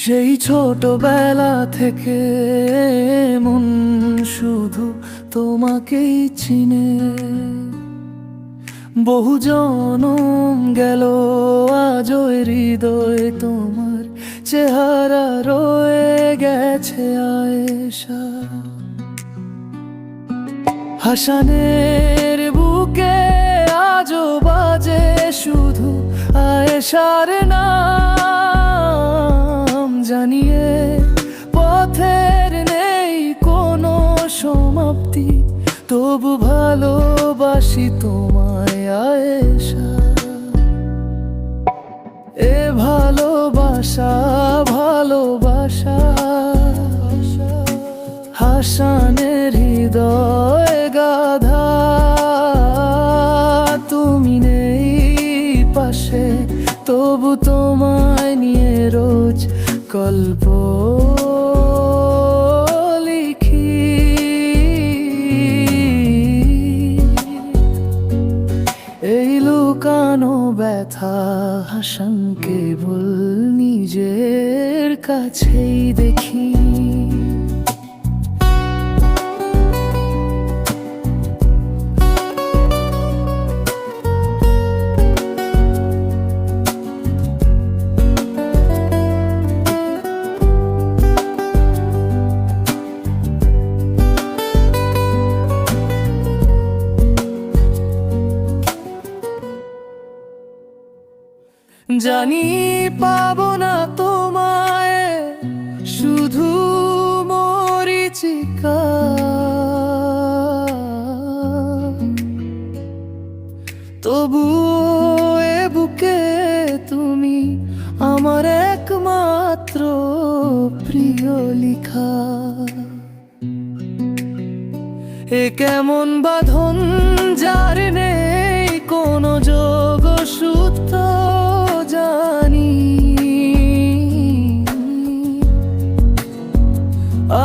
সেই ছোটবেলা থেকে মন শুধু তোমাকেই চিনে, বহু জনম গেল আজও হৃদয় তোমার চেহারা রয়ে গেছে আয়েশা। হাসানের বুকে আজও বাজে শুধু আয়েশার নাম, জানিয়ে পথের নেই কোনো সমাপ্তি, তবু ভালোবাসি তোমায় আয়েশা। এ ভালোবাসা ভালোবাসা হাসানের হৃদয় গাধা, তুমি নেই পাশে তবু তোমায় নিয়ে রোজ গল্প লিখি। এই লুকানো ব্যথা হাসান কেবল নিজের কাছেই দেখি। জানি পাবো না তোমায়, শুধু মরিচিকা, তবু এ বুকে তুমি আমার একমাত্র প্রিয় লিখা। এ কেমন বাঁধন যার নেই কোনো যোগসূত্র, জানি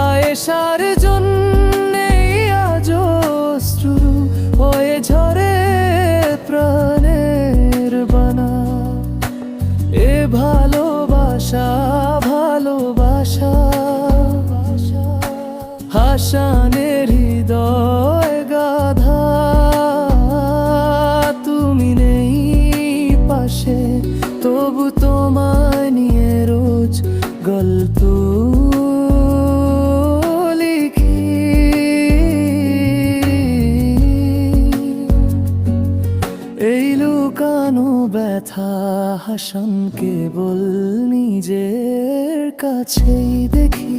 আয়েশার জন্যে আজও অশ্রু হয়ে ঝরে প্রাণের বানা। এ ভালোবাসা ভালোবাসা হাসানের হৃদয় গাধা, তুমি নেই পাশে তবু তোমায় নিয়ে রোজ গল্প লিখি। এই লুকানো ব্যথা হাসান কেবল নিজের কাছেই দেখি।